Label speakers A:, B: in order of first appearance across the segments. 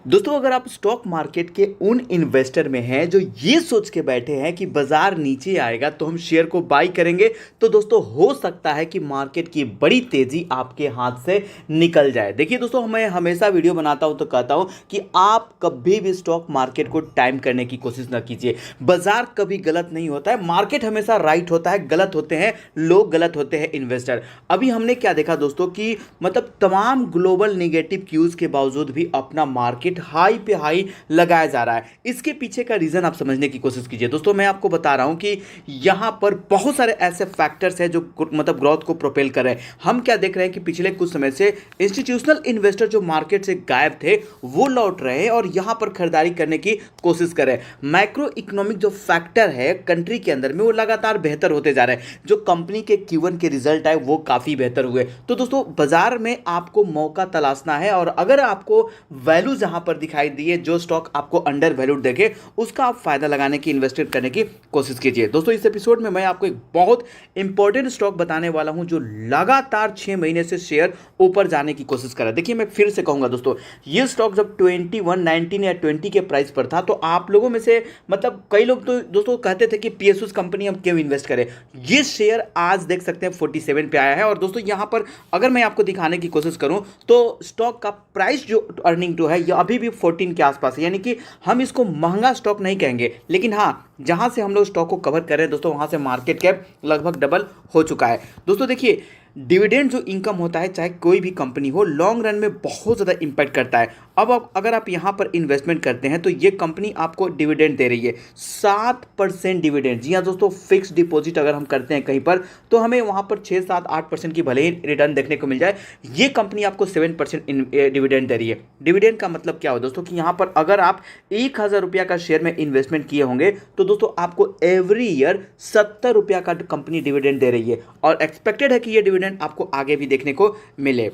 A: दोस्तों अगर आप स्टॉक मार्केट के उन इन्वेस्टर में हैं जो ये सोच के बैठे हैं कि बाजार नीचे आएगा तो हम शेयर को बाई करेंगे, तो दोस्तों हो सकता है कि मार्केट की बड़ी तेजी आपके हाथ से निकल जाए। देखिए दोस्तों, मैं हमेशा वीडियो बनाता हूं तो कहता हूं कि आप कभी भी स्टॉक मार्केट को टाइम करने की कोशिश ना कीजिए। बाजार कभी गलत नहीं होता है, मार्केट हमेशा राइट होता है। गलत होते हैं लोग, गलत होते हैं इन्वेस्टर। अभी हमने क्या देखा दोस्तों कि मतलब तमाम ग्लोबल नेगेटिव क्यूज के बावजूद भी अपना मार्केट हाई पे हाई लगाया जा रहा है। इसके पीछे का रीजन आप समझने की कोशिश कीजिए। दोस्तों मैं आपको बता रहा हूं कि यहां पर बहुत सारे ऐसे फैक्टर्स हैं जो मतलब ग्रोथ को प्रोपेल कर रहे हैं। हम क्या देख रहे हैं कि पिछले कुछ समय से इंस्टीट्यूशनल इन्वेस्टर जो मार्केट से गायब थे वो लौट रहे हैं और यहां पर खरीदारी करने की कोशिश कर रहे हैं। मैक्रो इकोनॉमिक जो फैक्टर है कंट्री के अंदर में वो लगातार बेहतर होते जा रहे हैं। जो कंपनी के Q1 के रिजल्ट आए वो काफी बेहतर हुए। तो दोस्तों बाजार में आपको मौका तलाशना है और अगर आपको वैल्यू जहां पर दिखाई दिए, जो स्टॉक आपको अंडर वैल्यूड देखे, उसका आप फायदा लगाने की, इन्वेस्टमेंट करने की कोशिश कीजिए। दोस्तों इस एपिसोड में मैं आपको एक बहुत इंपॉर्टेंट स्टॉक बताने वाला हूं जो लगातार 6 महीने से शेयर ऊपर जाने की कोशिश कर रहा है। देखिए मैं फिर से कहूंगा दोस्तों, ये स्टॉक जब 19 या 20 के प्राइस पर था तो आप लोगों में से मतलब कई लोग तो दोस्तों कहते थे कि पीएसयू कंपनी हम क्यों इन्वेस्ट करें। ये शेयर आज देख सकते हैं 47 पे आया है। और दोस्तों यहां पर अगर मैं आपको दिखाने की कोशिश करूं तो स्टॉक का प्राइस जो अर्निंग टू है ये अभी भी 14 के आसपास है। यानी कि हम इसको महंगा स्टॉक नहीं कहेंगे, लेकिन हाँ जहां से हम लोग स्टॉक को कवर कर रहे हैं दोस्तों वहां से मार्केट कैप लगभग डबल हो चुका है। दोस्तों देखिए, डिविडेंड जो इनकम होता है चाहे कोई भी कंपनी हो, लॉन्ग रन में बहुत ज़्यादा इंपैक्ट करता है। अब अगर आप यहाँ पर इन्वेस्टमेंट करते हैं तो ये कंपनी आपको डिविडेंड दे रही है 7% डिविडेंड। जी हाँ दोस्तों, फिक्स डिपॉजिट अगर हम करते हैं कहीं पर तो हमें वहाँ पर 6, 7, 8% की भले ही रिटर्न देखने को मिल जाए, ये कंपनी आपको 7% डिविडेंड दे रही है। डिविडेंड का मतलब क्या हो दोस्तों कि यहाँ पर अगर आप 1,000 रुपया का शेयर में इन्वेस्टमेंट किए होंगे तो दोस्तों आपको एवरी ईयर 70 रुपया का कंपनी डिविडेंड दे रही है और एक्सपेक्टेड है कि ये डिविडेंड आपको आगे भी देखने को मिले।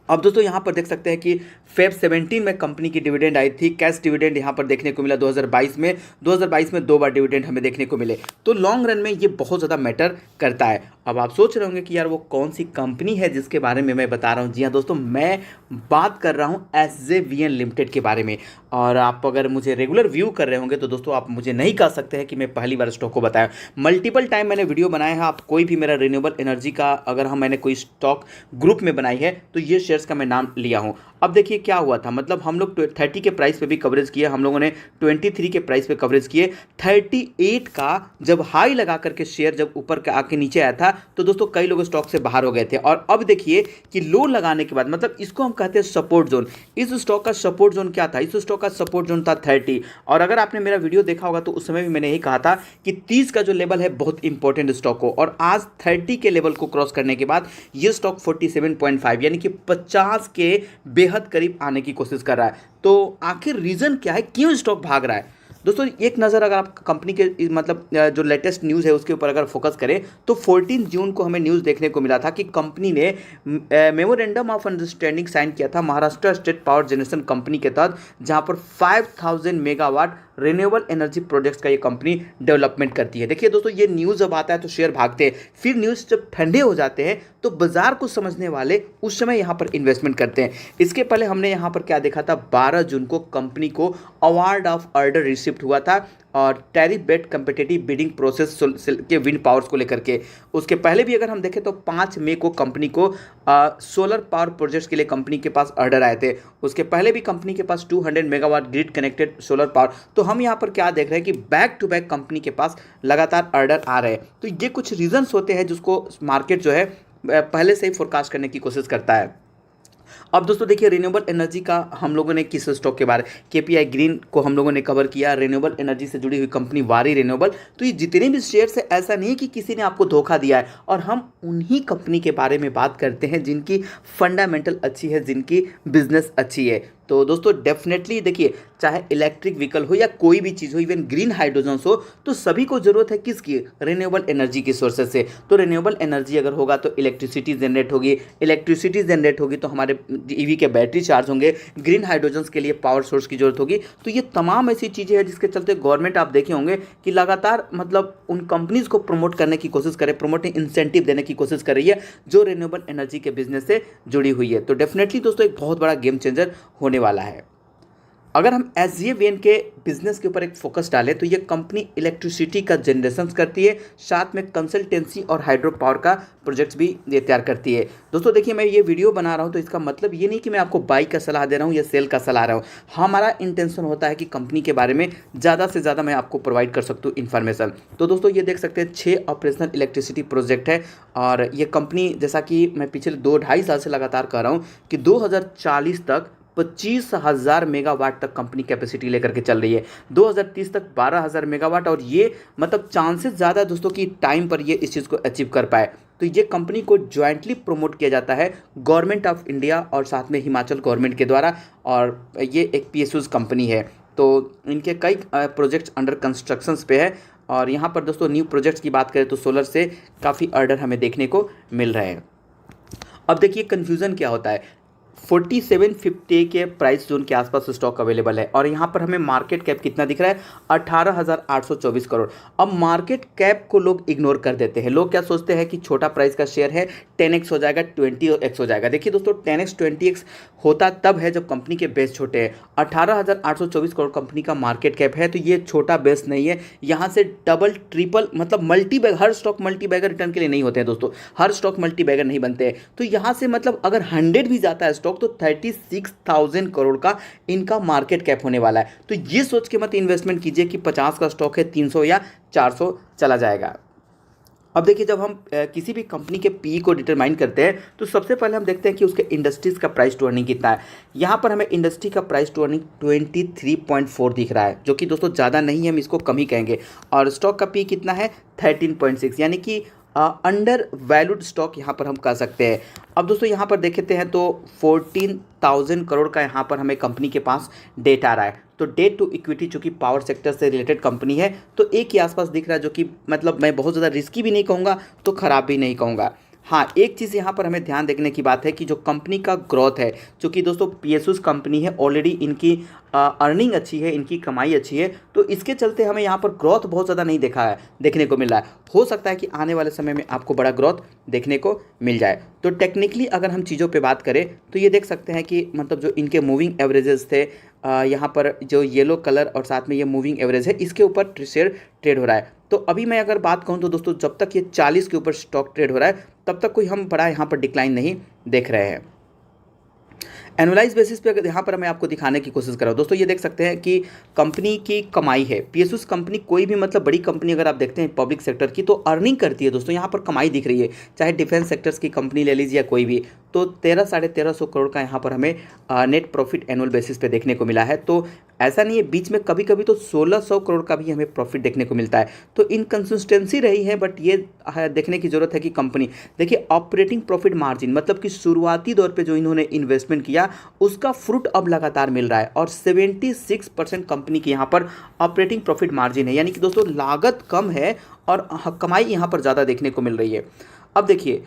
A: अब दोस्तों यहाँ पर देख सकते हैं कि फेब 17 में कंपनी की डिविडेंड आई थी। कैश डिविडेंड यहाँ पर देखने को मिला 2022 में 2 बार डिविडेंड हमें देखने को मिले। तो लॉन्ग रन में ये बहुत ज़्यादा मैटर करता है। अब आप सोच रहे होंगे कि यार वो कौन सी कंपनी है जिसके बारे में मैं बता रहा हूँ। जी हाँ दोस्तों, मैं बात कर रहा हूँ SJVN लिमिटेड के बारे में। और आप अगर मुझे रेगुलर व्यू कर रहे होंगे तो दोस्तों आप मुझे नहीं कह सकते हैं कि मैं पहली बार स्टॉक को बताया। मल्टीपल टाइम मैंने वीडियो बनाया है। आप कोई भी मेरा रिन्यूएबल एनर्जी का अगर मैंने कोई स्टॉक ग्रुप में बनाई है तो ये शेयर्स का मैं नाम लिया हूँ। अब देखिए क्या हुआ था, मतलब हम लोग 30 के प्राइस पे भी कवरेज किया, हम लोगों ने 23 के प्राइस पे कवरेज किए। 38 का जब हाई लगा करके शेयर जब ऊपर का आके नीचे आया था तो दोस्तों कई लोग स्टॉक से बाहर हो गए थे। और अब देखिए कि लो लगाने के बाद, मतलब इसको हम कहते हैं सपोर्ट जोन। इस स्टॉक का सपोर्ट जोन क्या था? इस स्टॉक का सपोर्ट जोन था 30। और अगर आपने मेरा वीडियो देखा होगा तो उस समय भी मैंने यही कहा था कि 30 का जो लेवल है बहुत इंपॉर्टेंट स्टॉक को। और आज 30 के लेवल को क्रॉस करने के बाद ये स्टॉक 47.5 यानी कि 50 के बेहद करीब आने की कोशिश कर रहा है। तो आखिर रीजन क्या है, क्यों स्टॉक भाग रहा है? दोस्तों एक नज़र अगर आप कंपनी के मतलब जो लेटेस्ट न्यूज़ है उसके ऊपर अगर फोकस करें तो 14 जून को हमें न्यूज़ देखने को मिला था कि कंपनी ने मेमोरेंडम ऑफ अंडरस्टैंडिंग साइन किया था Maharashtra state power generation company के तहत, जहां पर 5000 मेगावाट रिन्यूएबल एनर्जी प्रोजेक्ट्स का ये कंपनी डेवलपमेंट करती है। देखिए दोस्तों, ये न्यूज़ जब आता है तो शेयर भागते हैं, फिर न्यूज़ जब ठंडे हो जाते हैं तो बाजार को समझने वाले उस समय यहाँ पर इन्वेस्टमेंट करते हैं। इसके पहले हमने यहाँ पर क्या देखा था, 12 जून को कंपनी को अवार्ड ऑफ ऑर्डर रिसिप्ट हुआ था और टैरिफ बेट कम्पिटिटिव बिडिंग प्रोसेस के विंड पावर्स को लेकर के। उसके पहले भी अगर हम देखें तो 5 मई को कंपनी को सोलर पावर प्रोजेक्ट्स के लिए कंपनी के पास ऑर्डर आए थे। उसके पहले भी कंपनी के पास 200 megawatt grid connected solar power. तो हम यहाँ पर क्या देख रहे हैं कि बैक टू बैक कंपनी के पास लगातार ऑर्डर आ रहे हैं। तो ये कुछ रीजंस होते हैं जिसको मार्केट जो है पहले से ही फोरकास्ट करने की कोशिश करता है। अब दोस्तों देखिए, रिन्यूएबल एनर्जी का हम लोगों ने किस स्टॉक के बारे, केपीआई ग्रीन को हम लोगों ने कवर किया, रिन्यूएबल एनर्जी से जुड़ी हुई कंपनी वारी रिन्यूएबल। तो ये जितने भी शेयर्स है ऐसा नहीं है कि किसी ने आपको धोखा दिया है, और हम उन्हीं कंपनी के बारे में बात करते हैं जिनकी फंडामेंटल अच्छी है, जिनकी बिजनेस अच्छी है। तो दोस्तों डेफिनेटली देखिए, चाहे इलेक्ट्रिक व्हीकल हो या कोई भी चीज़ हो, इवन ग्रीन हाइड्रोजन हो, तो सभी को ज़रूरत है किसकी? रिन्यूएबल एनर्जी की सोर्सेज से। तो रिन्यूएबल एनर्जी अगर होगा तो इलेक्ट्रिसिटी जनरेट होगी, इलेक्ट्रिसिटी जनरेट होगी तो हमारे ईवी के बैटरी चार्ज होंगे, ग्रीन हाइड्रोजन के लिए पावर सोर्स की जरूरत होगी। तो ये तमाम ऐसी चीज़ें हैं जिसके चलते गवर्नमेंट आप देखे होंगे कि लगातार मतलब उन कंपनीज़ को प्रमोट करने की कोशिश करे, प्रमोटिंग इंसेंटिव देने की कोशिश कर रही है जो रिन्यूएबल एनर्जी के बिजनेस से जुड़ी हुई है। तो डेफिनेटली दोस्तों एक बहुत बड़ा गेम चेंजर होने वाला है। अगर हम SJVN के बिजनेस के ऊपर एक फोकस डालें तो ये कंपनी इलेक्ट्रिसिटी का जनरेशन करती है, साथ में कंसल्टेंसी और हाइड्रो पावर का प्रोजेक्ट्स भी ये तैयार करती है। दोस्तों देखिए, मैं ये वीडियो बना रहा हूँ तो इसका मतलब ये नहीं कि मैं आपको बाई का सलाह दे रहा हूँ या सेल का सलाह रहा हूँ। हमारा इंटेंशन होता है कि कंपनी के बारे में ज़्यादा से ज़्यादा मैं आपको प्रोवाइड कर सकता हूँ इन्फॉर्मेशन। तो दोस्तों ये देख सकते हैं 6 ऑपरेशनल इलेक्ट्रिसिटी प्रोजेक्ट है और ये कंपनी, जैसा कि मैं पिछले 2-2.5 साल से लगातार कह रहा हूँ कि 2040 तक 25,000 मेगावाट तक कंपनी कैपेसिटी लेकर के चल रही है, 2030 तक 12,000 मेगावाट, और ये मतलब चांसेस ज़्यादा है दोस्तों कि टाइम पर ये इस चीज़ को अचीव कर पाए। तो ये कंपनी को ज्वाइंटली प्रमोट किया जाता है गवर्नमेंट ऑफ इंडिया और साथ में हिमाचल गवर्नमेंट के द्वारा, और ये एक PSUs कंपनी है। तो इनके कई प्रोजेक्ट्स अंडर कंस्ट्रक्शंस पे है। और यहाँ पर दोस्तों न्यू प्रोजेक्ट्स की बात करें तो सोलर से काफ़ी ऑर्डर हमें देखने को मिल रहे हैं। अब देखिए कन्फ्यूज़न क्या होता है, 4750 के प्राइस जोन के आसपास स्टॉक अवेलेबल है और यहाँ पर हमें मार्केट कैप कितना दिख रहा है, 18,824 करोड़। अब मार्केट कैप को लोग इग्नोर कर देते हैं। लोग क्या सोचते हैं कि छोटा प्राइस का शेयर है, 10x हो जाएगा, 20x हो जाएगा। देखिए दोस्तों, 10x 20x होता तब है जब कंपनी के बेस छोटे हैं। 18,824 करोड़ कंपनी का मार्केट कैप है, तो ये छोटा बेस नहीं है। यहाँ से डबल ट्रिपल मतलब मल्टी बैग, हर स्टॉक मल्टी बैगर रिटर्न के लिए नहीं होते हैं दोस्तों, हर स्टॉक मल्टी बैगर नहीं बनते हैं। तो यहाँ से मतलब अगर 100 भी जाता है स्टॉक तो 36,000 करोड़ का इनका मार्केट कैप होने वाला है। तो ये सोच के मत इन्वेस्टमेंट कीजिए कि 50 का स्टॉक है 300 या 400 चला जाएगा। अब देखिए, जब हम किसी भी कंपनी के पी को डिटरमाइन करते हैं तो सबसे पहले हम देखते हैं कि उसके इंडस्ट्रीज का प्राइस टू अर्निंग कितना है। यहाँ पर हमें इंडस्ट्री का प्राइस टू अर्निंग 23.4 दिख रहा है, जो कि दोस्तों ज़्यादा नहीं है, हम इसको कम ही कहेंगे। और स्टॉक का पी कितना है, 13.6, यानी कि अंडर वैल्यूड स्टॉक यहाँ पर हम कह सकते हैं। अब दोस्तों यहाँ पर देखते हैं तो 14,000 करोड़ का यहाँ पर हमें कंपनी के पास डेट आ रहा है। तो डेट टू इक्विटी चूँकि पावर सेक्टर से रिलेटेड कंपनी है तो एक के आसपास दिख रहा है, जो कि मतलब मैं बहुत ज़्यादा रिस्की भी नहीं कहूँगा तो ख़राब भी नहीं कहूँगा। हाँ, एक चीज़ यहाँ पर हमें ध्यान देखने की बात है कि जो कंपनी का ग्रोथ है, चूँकि दोस्तों PSUs कंपनी है, ऑलरेडी इनकी अर्निंग अच्छी है, इनकी कमाई अच्छी है, तो इसके चलते हमें यहाँ पर ग्रोथ बहुत ज़्यादा नहीं देखने को मिल रहा है। हो सकता है कि आने वाले समय में आपको बड़ा ग्रोथ देखने को मिल जाए। तो टेक्निकली अगर हम चीज़ों पे बात करें तो ये देख सकते हैं कि मतलब जो इनके मूविंग एवरेजेस थे, यहाँ पर जो येलो कलर और साथ में ये मूविंग एवरेज है, इसके ऊपर शेयर ट्रेड हो रहा है। तो अभी मैं अगर बात कहूँ तो दोस्तों, जब तक ये 40 के ऊपर स्टॉक ट्रेड हो रहा है तब तक कोई हम बड़ा यहाँ पर डिक्लाइन नहीं देख रहे हैं। एनुअलाइज बेसिस पे अगर यहाँ पर मैं आपको दिखाने की कोशिश कर रहा हूँ दोस्तों, ये देख सकते हैं कि कंपनी की कमाई है, PSUs कंपनी कोई भी मतलब बड़ी कंपनी अगर आप देखते हैं पब्लिक सेक्टर की तो अर्निंग करती है दोस्तों, यहाँ पर कमाई दिख रही है, चाहे डिफेंस सेक्टर्स की कंपनी ले लीजिए या कोई भी। तो 13-1350 करोड़ का यहाँ पर हमें नेट प्रॉफिट एनुअल बेसिस पे देखने को मिला है। तो ऐसा नहीं है, बीच में कभी कभी तो 1600 करोड़ का भी हमें प्रॉफिट देखने को मिलता है। तो इनकंसिस्टेंसी रही है, बट ये देखने की जरूरत है कि कंपनी देखिए ऑपरेटिंग प्रॉफिट मार्जिन, मतलब कि शुरुआती दौर पे जो इन्होंने इन्वेस्टमेंट किया उसका फ्रूट अब लगातार मिल रहा है और 76% कंपनी की यहाँ पर ऑपरेटिंग प्रॉफिट मार्जिन है, यानी कि दोस्तों लागत कम है और कमाई यहाँ पर ज़्यादा देखने को मिल रही है। अब देखिए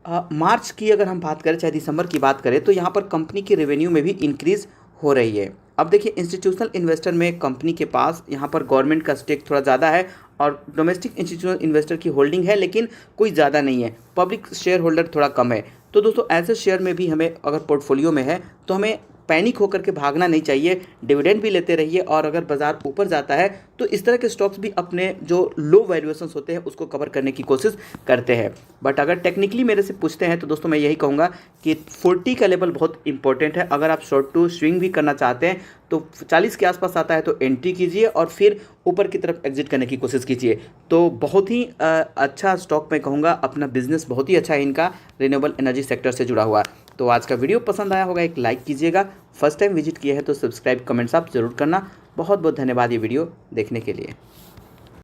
A: मार्च की अगर हम बात करें चाहे दिसंबर की बात करें तो यहाँ पर कंपनी की रेवेन्यू में भी इंक्रीज हो रही है। अब देखिए इंस्टीट्यूशनल इन्वेस्टर में कंपनी के पास यहाँ पर गवर्नमेंट का स्टेक थोड़ा ज़्यादा है और डोमेस्टिक इंस्टीट्यूशनल इन्वेस्टर की होल्डिंग है लेकिन कोई ज़्यादा नहीं है, पब्लिक शेयर होल्डर थोड़ा कम है। तो दोस्तों ऐसे शेयर में भी हमें अगर पोर्टफोलियो में है तो हमें पैनिक होकर के भागना नहीं चाहिए, डिविडेंड भी लेते रहिए और अगर बाजार ऊपर जाता है तो इस तरह के स्टॉक्स भी अपने जो लो वैल्यूएशंस होते हैं उसको कवर करने की कोशिश करते हैं। बट अगर टेक्निकली मेरे से पूछते हैं तो दोस्तों मैं यही कहूँगा कि 40 का लेवल बहुत इंपॉर्टेंट है। अगर आप शॉर्ट टू स्विंग भी करना चाहते हैं तो 40 के आसपास आता है तो एंट्री कीजिए और फिर ऊपर की तरफ एग्जिट करने की कोशिश कीजिए। तो बहुत ही अच्छा स्टॉक मैं कहूँगा, अपना बिजनेस बहुत ही अच्छा है इनका, रिन्यूएबल एनर्जी सेक्टर से जुड़ा हुआ। तो आज का वीडियो पसंद आया होगा एक लाइक कीजिएगा, फर्स्ट टाइम विजिट किया है तो सब्सक्राइब कमेंट्स आप जरूर करना। बहुत बहुत धन्यवाद ये वीडियो देखने के लिए।